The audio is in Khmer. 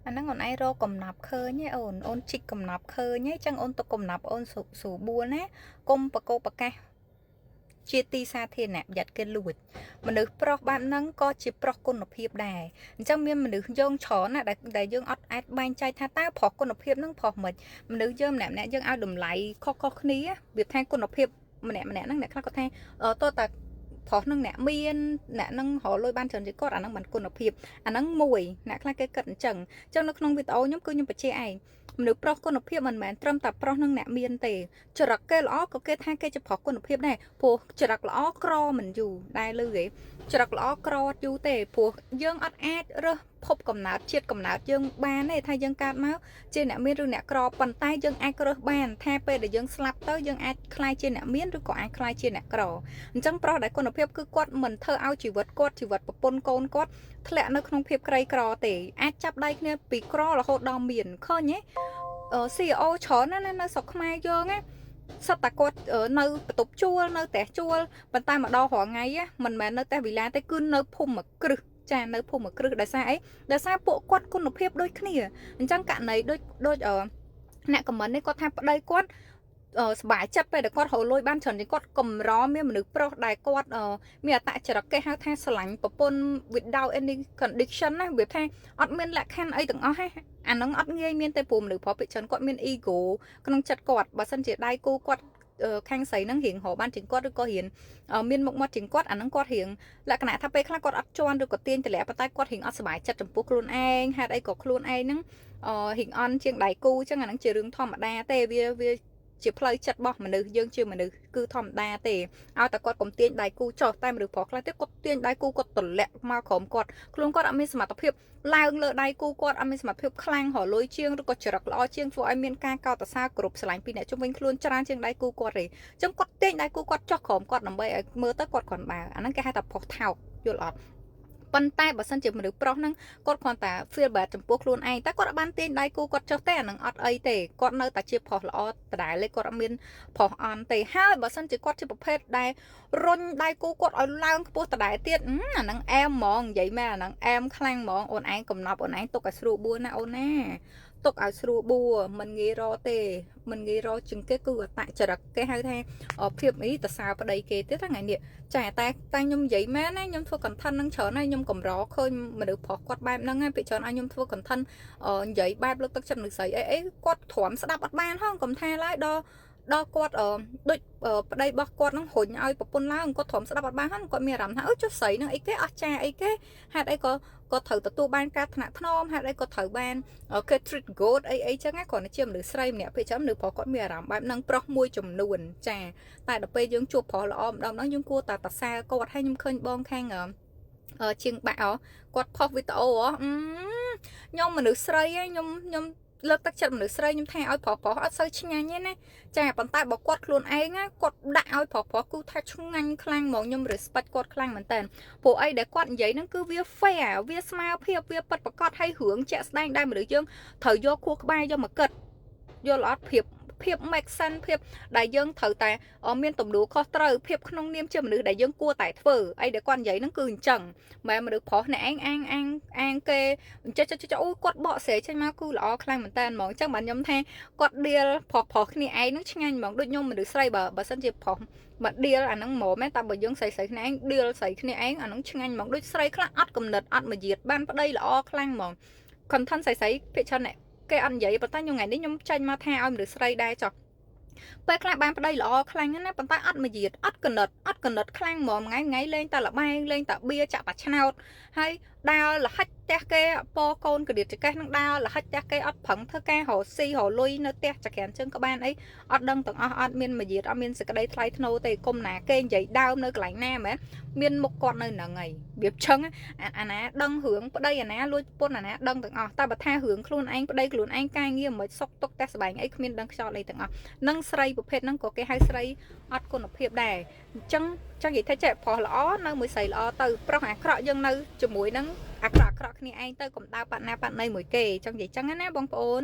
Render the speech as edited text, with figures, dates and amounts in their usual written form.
anh nó còn ai rô cầm nạp khơi nhé ôn chích cầm nạp khơi nhé chẳng ôn tục cầm nạp ôn sủ bùa nè công bạc cô bạc ca chia ti xa thiên nạp giặt cái lụt mà nữ pro bạn nâng có chỉ pro con nộp hiệp đài trong miền mà nữ dương chó nè đại dương ọt át ban chay tha ta phò con nộp hiệp nâng phò mình mà nữ dương nạp nè dương ao đùm lại khó khní á việc thay con nộp hiệp mà nè nâng nè khác có thay tôi ta phó nâng nè miên nè nâng họ lôi ban trần chỉ có nâng bằng con nộp hiệp nâng mùi nè khác cái cận trần trong nó không biết ấu nhóm cứ như bà chê ai nữ pro con nộp hiệp mình trâm tập pro nâng nè miên tề chờ rắc cái lõ có cái thay cái chụp phò con nộp hiệp này phù chờ rắc lõ cro mình dù đai lư ghế chờ rắc lõ cro dù tề phù dương ắt át rơ phốp cầm nát chiết cầm nát dương ban này thay dương cát máu trên nè miên rồi nè cro bàn tay dương ai cro bàn thay pe để dương slap tới dương ai khai trên nè miên rồi có ai khai trên nè cro chẳng pro đại con nộp hiệp cứ quát mình thơ ao chỉ vật bồn côn quát lẽ nó không hiệp cây cro tề át chấp đây nè bị cro là hột đòn miền khơi nhé CEO chó nó sọc mai dương á sao ta quát ở nơi tục chua nơi tẻ chua bàn tay mà đo họ ngay á mình nơi tẻ vì lá tẻ cứ nơi phum mà cứ cha nơi phum mà cứ đại sao bộ quát con nộp hiệp đôi kia chẳng cả này đôi ở nè còn mình đấy có tham đây quát bài chấp về để quát hồi lôi ban trần thì quát cầm ró miếng mà được pro đại quát miếng tại chợ cái hao than sành của pôn without any condition á việc than admin lại khen ấy từng ó hay anh nó admin nghe miếng tây phùm được phó bị trần quát miếng ego con chặt quạt và sân chỉ đai cô quát khang sấy năng hiện hồ ban chính quát được có hiện miên mộng mắt chính quát anh năng quát hiện lại cái này tháp pe khác quát ắt choan được có tiền thì lẽ bắt tay quát hiện ắt bài chặt trong bút luôn anh hay đây có luôn anh năng hiện on trên đài cu chẳng là năng chỉ rừng thom mà đa tê vi chỉ play chặt bọ mà nữ dương chưa mà nữ cứ thòm đa tề ao ta quạt cầm tiền đai cu cho tay mà được phó lại tiếp quạt tiền đai cu quạt tuần lẹ mau khom quạt luôn quạt âm smarтភាពឡើងលើដៃគូគាត់អត់មានសមត្ថភាពខ្លាំងរលួយជាងឬក៏ច្រកល្អជាងធ្វើឲ្យមានការកោតសរសើរគ្រប់ស្រឡាញ់ពីអ្នកជុំវិញខ្លួនច្រើនជាងដៃគូគាត់ទេអញ្ចឹងគាត់ទាញដៃគូគាត់ចោះក្រោមគាត់ដើម្បីឲ្យមើលទៅគាត់គ្រាន់បើអាហ្នឹងគេហៅថាផុសថោកយល់អត់ប៉ុន្តែបើសិនជាមនុស្សប្រុសហ្នឹងគាត់គ្រាន់តែ feel bad ចំពោះខ្លួនឯងតែគាត់អត់បានទាញដៃគូគាត់ចុះទេអាហ្នឹងអត់អីទេគាត់នៅតែជាផុសល្អដដែលលេគាត់អត់មានផុសអន់ទេហើយបើសិនជាគាត់ជាប្រភេទដែលរុញដៃគូគាត់ឲ្យឡើងខ្ពស់ដដែលទៀតអាហ្នឹងអែមហ្មងនិយាយមែនអាហ្នឹងអែមខ្លាំងហ្មងអូនឯងកំណប់អូនឯងទុកឲ្យស្រួលបួនណាអូនណាទុកឲ្យស្រួលបួមិនងាយរទេមិនងាយរជាងគេគឺអតចរិតគេហៅថាភាពអីតសើប្តីគេទៀតថ្ងៃនេះចាតែខ្ញុំនិយាយមែនណាខ្ញុំធ្វើ content ហ្នឹងច្រើនហើយខ្ញុំកម្រឃើញមនុស្សប្រុសគាត់បែបហ្នឹងហើយពេលច្រើនឲ្យខ្ញុំធ្វើ content និយាយបែបលើកទឹកចិត្តមនុស្សស្រីអីគាត់ទ្រាំស្ដាប់អត់បានហងកុំថាឡើយដល់គាត់ដូចប្តីរបស់គាត់ហ្នឹងរុញឲ្យប្រពន្ធឡើងគាត់ទ្រាំស្ដាប់អត់បានហ្នឹងគាត់មានអារម្មណ៍ថាចុះស្រីហ្នឹងអីគេអស់ចាអីគេហេតុអីក៏ត្រូវទទួលបានការថ្នាក់ថ្នមហេតុអីក៏ត្រូវបានគេ treat good អីចឹងណាគ្រាន់តែជាមនុស្សស្រីម្នាក់ពេលចឹងមនុស្សប្រុសគាត់មានអារម្មណ៍បែបហ្នឹងប្រុសមួយចំនួនចាតែដល់ពេលយើងជួបប្រុសល្អម្ដងហ្នឹងយើងគួរតែសរសើរគាត់ឲ្យខ្ញុំឃើញបងខាងជាងបាក់គាត់ផុសវីដេអូខ្ញុំមនុស្សស្រីខ្ញុំលើកទឹកចិត្តមនុស្សស្រីខ្ញុំថាឲ្យប្រុសអត់សូវឆ្ងាញ់ទេណាចាប៉ុន្តែបើគាត់ខ្លួនឯងគាត់ដាក់ឲ្យប្រុសគឺថាឆ្ងាញ់ខ្លាំងហ្មងខ្ញុំ respect គាត់ខ្លាំងមែនតើព្រោះអីដែលគាត់និយាយហ្នឹងគឺវា fair វាស្មើភាពវាពិតប្រាកដឲ្យរឿងជាក់ស្ដែងដែលមនុស្សយើងត្រូវយកខួរក្បាលយកមកគិតយល់អត់ភាព make sense ភាពដែលយើងត្រូវតែមានទំនួលខុសត្រូវភាពក្នុងនាមជាមនុស្សដែលយើងគួរតែធ្វើអីដែលគាត់និយាយហ្នឹងគឺអញ្ចឹងម៉ែមនុស្សប្រុសអ្នកឯងអាងគេចេះអូគាត់បកស្រាយចេញមកគឺល្អខ្លាំងមែនតើហ្មងអញ្ចឹងបាទខ្ញុំថាគាត់ deal ប្រុសគ្នាឯងហ្នឹងឆ្ងាញ់ហ្មងដូចខ្ញុំមនុស្សស្រីបើសិនជាប្រុសមក deal អាហ្នឹងហ្មងតែបើយើងស្រីគ្នាឯង deal ស្រីគ្នាឯងអាហ្នឹងឆ្ងាញ់ហ្មងដូចស្រីខ្លះអត់កំណត់អត់មកយាតបានប្តីល្អខ្លាំងហ្មង content ស្រីភាគច្រើនគេអត់និយាយប៉ុន្តែខ្ញុំថ្ងៃនេះខ្ញុំចាញ់មកថាឲ្យមនុស្សស្រីដែរចុះពេលខ្លះបានប្តីល្អខ្លាំងណាស់ប៉ុន្តែអត់មកយាតអត់កណិតខ្លាំងហ្មងថ្ងៃលេងតែលបែងលេងតែបៀចាក់តែឆ្នោតហើយដើរលហិចផ្ទះគេពកូនកដៀតចកេះនឹងដើរលហិចផ្ទះគេអត់ប្រឹងធ្វើការរកស៊ីរលុយនៅផ្ទះចក្រានជើងក្បានអីអត់ដឹងទាំងអស់អត់មានមកយាតអត់មានសេចក្តីថ្លៃថ្នូរទេគុំណាគេនិយាយដើមនៅកន្លែងណាមែនមានមុខគាត់នៅហ្នឹងហើយវាឆឹងអាណាដឹងរឿងប្តីអាណាលួចពុនអាណាដឹងទាំងអស់តែបើថារឿងខ្លួនឯងប្តីខ្លួនឯងការងារមិនសុកទុកតែស្បែងអីគ្មានដឹងខ្យល់អីទាំងអស់នឹងស្រីប្រភេទហ្នឹងក៏គេហៅស្រីអត់គុណភាពដែរអញ្ចឹងនិយាយថាចេះប្រុសល្អនៅមួយស្រីល្អទៅប្រុសអាក្រក់យើងនៅជាមួយនឹងអាក្រក់គ្នាឯងទៅកុំដើរប៉ាត់ណាប៉ាត់ណីមួយគេអញ្ចឹងនិយាយចឹងណាបងប្អូន